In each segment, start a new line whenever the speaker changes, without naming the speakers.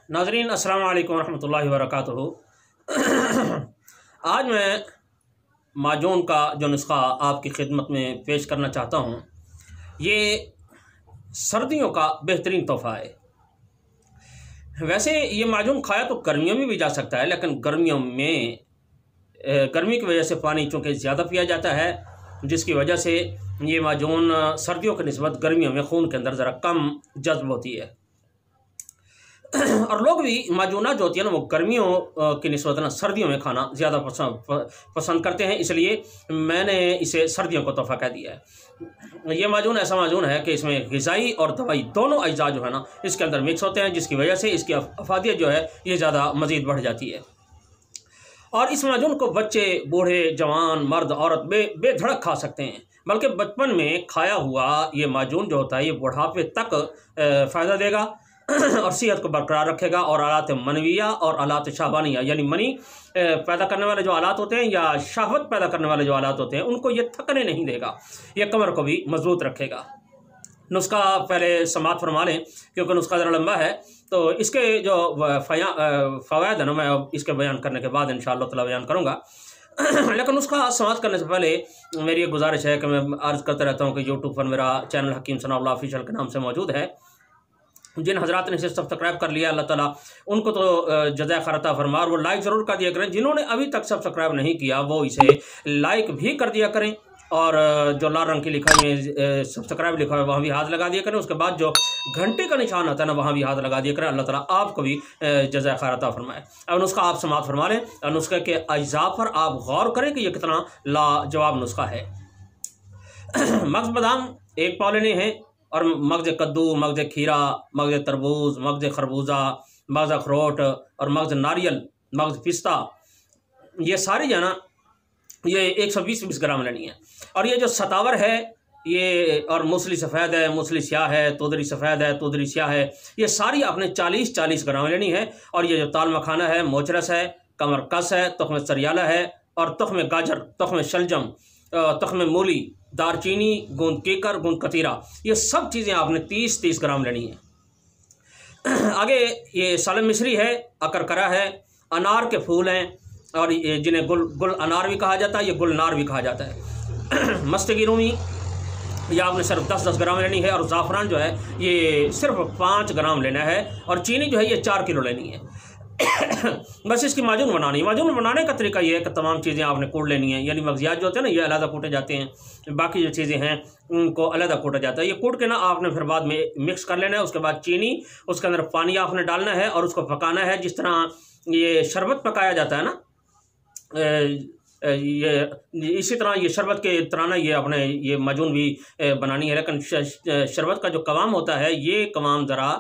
नाज़रीन अस्सलाम वालेकुम रहमतुल्लाहि व बरकातुहू। आज मैं माजून का जो नुस्ख़ा आपकी खिदमत में पेश करना चाहता हूँ, ये सर्दियों का बेहतरीन तोहफ़ा है। वैसे ये माजून खाया तो गर्मियों में भी जा सकता है, लेकिन गर्मियों में गर्मी की वजह से पानी चूँकि ज़्यादा पिया जाता है, जिसकी वजह से ये माजून सर्दियों की निस्बत गर्मियों में खून के अंदर ज़रा कम जज्ब होती है। और लोग भी माजूना जो होती है ना, वो गर्मियों की निस्बत ना सर्दियों में खाना ज़्यादा पसंद करते हैं, इसलिए मैंने इसे सर्दियों को तोहफ़ा कह दिया है। ये माजून ऐसा माजून है कि इसमें ग़िज़ाई और दवाई दोनों अज्जा जो है ना, इसके अंदर मिक्स होते हैं, जिसकी वजह से इसकी अफादियत जो है ये ज़्यादा मज़ीद बढ़ जाती है। और इस माजून को बच्चे, बूढ़े, जवान, मर्द, औरत बेधड़क खा सकते हैं। बल्कि बचपन में खाया हुआ ये माजून जो होता है, ये बुढ़ापे तक फ़ायदा देगा और सेहत को बरकरार रखेगा। और आलात मनविया और आलात शाहबानिया, यानी मनी पैदा करने वाले जो आलात होते हैं या शहवत पैदा करने वाले जो आलात होते हैं, उनको ये थकने नहीं देगा, ये कमर को भी मजबूत रखेगा। नुस्खा पहले समाअत फरमा लें, क्योंकि नुस्खा ज़रा लंबा है, तो इसके जो फ़वायद है ना, मैं इसके बयान करने के बाद इंशाअल्लाह ताला बयान करूँगा। लेकिन उसका समाअत करने से पहले मेरी एक गुजारिश है कि मैं अर्ज़ करता रहता हूँ कि यूट्यूब पर मेरा चैनल हकीम सनाउल्लाह ऑफिशियल के नाम से मौजूद है। जिन हज़रात ने इसे सब्सक्राइब कर लिया, अल्लाह ताला उनको तो जज़ाए खैर अता फरमा, और वो लाइक ज़रूर कर दिया करें। जिन्होंने अभी तक सब्सक्राइब नहीं किया वो इसे लाइक भी कर दिया करें, और जो लाल रंग की लिखाई में सब्सक्राइब लिखा है वहाँ भी हाथ लगा दिया करें। उसके बाद जो घंटे का निशान आता है ना, वहाँ भी हाथ लगा दिया करें। अल्लाह ताला आपको भी जज़ाए खैर अता फरमाए। अब नुस्खा आप समाअत फरमा लें, और नुस्खे के अज्जा पर आप गौर करें कि यह कितना लाजवाब नुस्खा है। मगज़ बादाम 1 पाव लेने हैं, और मगज़ कद्दू, मगज़ खीरा, मगज़ तरबूज, मगज़ खरबूजा, मगज़ अखरोट और मगज़ नारियल, मगज़ पिस्ता, ये सारी जो है ना, ये 120 ग्राम लेनी है। और ये जो सतावर है ये, और मूसली सफ़ेद है, मूसली स्याह है, तोदरी सफ़ेद है, तोदरी स्याह है, ये सारी आपने 40-40 ग्राम लेनी है। और ये जो ताल मखाना है, मोचरस है, कमरकस है, तुख्म सरियाला है, और तुख्म गाजर, तुख्म शलजम, तुख्म मूली, दारचीनी, गूंद केकर, गूंद कतीरा, ये सब चीज़ें आपने 30-30 ग्राम लेनी है। आगे ये सालम मिस्री है, अकरकरा है, अनार के फूल हैं, और ये जिन्हें गुल अनार भी कहा जाता है, ये गुलनार भी कहा जाता है। मस्तगी रूमी, यह आपने सिर्फ 10-10 ग्राम लेनी है। और ज़ाफ़रान जो है ये सिर्फ 5 ग्राम लेना है। और चीनी जो है ये 4 किलो लेनी है। बस इसकी माजून बनानी है। माजून बनाने का तरीका ये है कि तमाम चीज़ें आपने कूट लेनी है, यानी मगज़ियात जो होते हैं ना, ये अलग कूटे जाते हैं, बाकी जो चीज़ें हैं उनको अलग कूटा जाता है। ये कूट के ना आपने फिर बाद में मिक्स कर लेना है। उसके बाद चीनी, उसके अंदर पानी आपने डालना है और उसको पकाना है, जिस तरह ये शरबत पकाया जाता है ना, ये इसी तरह ये शरबत के तरह ना ये अपने ये माजून भी बनानी है। लेकिन शरबत का जो कवाम होता है, ये कवाम ज़रा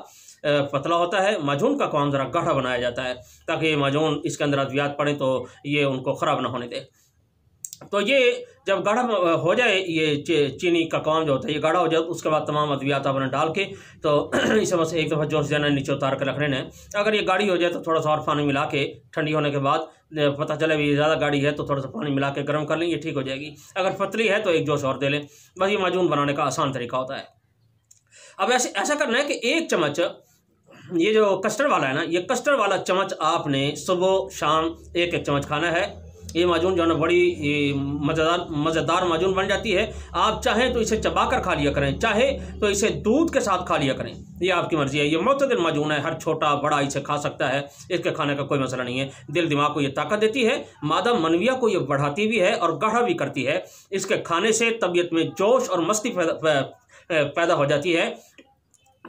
पतला होता है। माजून का कवाम ज़रा गाढ़ा बनाया जाता है, ताकि ये माजून इसके अंदर अद्वियात पड़े तो ये उनको ख़राब ना होने दे। तो ये जब गाढ़ा हो जाए, ये चीनी का कवाम जो होता है ये गाढ़ा हो जाए, उसके बाद तमाम अद्वियात आपने डाल के तो इसे बस एक दफ़ा जोश देना, नीचे उतार कर रख लेना है। अगर ये गाढ़ी हो जाए तो थोड़ा सा और पानी मिला के, ठंडी होने के बाद पता चले भी ज़्यादा गाढ़ी है तो थोड़ा सा पानी मिला के गर्म कर लें, ये ठीक हो जाएगी। अगर पतली है तो एक जोश और दे लें। बस ये माजून बनाने का आसान तरीका होता है। अब ऐसा करना है कि 1 चम्मच, ये जो कस्टर्ड वाला है ना, ये कस्टर्ड वाला चम्मच आपने सुबह शाम 1-1 चम्मच खाना है। ये माजून जो है ना बड़ी मज़ेदार माजून बन जाती है। आप चाहें तो इसे चबा कर खा लिया करें, चाहे तो इसे दूध के साथ खा लिया करें, ये आपकी मर्ज़ी है। ये मुतदिल माजून है, हर छोटा बड़ा इसे खा सकता है, इसके खाने का कोई मसला नहीं है। दिल दिमाग को ये ताकत देती है, मादा मनविया को ये बढ़ाती भी है और गाढ़ा भी करती है। इसके खाने से तबीयत में जोश और मस्ती पैदा हो जाती है,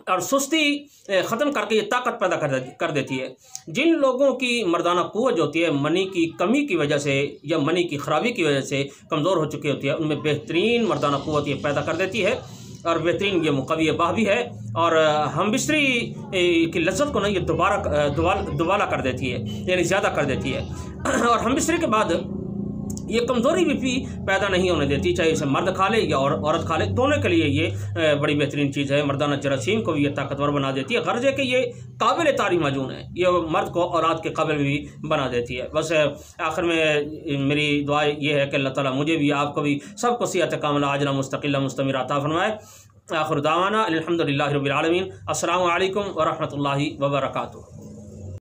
और सुस्ती ख़त्म करके ये ताकत पैदा कर देती है। जिन लोगों की मर्दाना क़ुव्वत जो होती है मनी की कमी की वजह से या मनी की ख़राबी की वजह से कमज़ोर हो चुकी होती है, उनमें बेहतरीन मर्दाना क़ुव्वत ये पैदा कर देती है, और बेहतरीन ये मुक़व्वी बाह भी है। और हम बिस्तरी की लज़्ज़त को ना ये दोबाला कर देती है, यानी ज़्यादा कर देती है। और हम बिस्तरी के बाद ये कमज़ोरी भी पैदा नहीं होने देती, चाहे इसे मर्द खा ले या औरत खा ले, दोनों के लिए ये बड़ी बेहतरीन चीज़ है। मर्दाना जरासीम को भी ये ताकतवर बना देती है। गर्ज है कि ये काबिल तारीफ़ माजून है, ये मर्द को औलाद के काबिल भी बना देती है। बस आखिर में मेरी दुआ ये है कि अल्लाह ताला मुझे भी, आपको भी, सबको सेहत कामिला आजिला मुस्तक़िला मुस्तमिर अता फरमाए। आखिर दावाना अल्हम्दुलिल्लाहि रब्बिल आलमीन। अस्सलामु अलैकुम व रहमतुल्लाहि व बरकातुहू।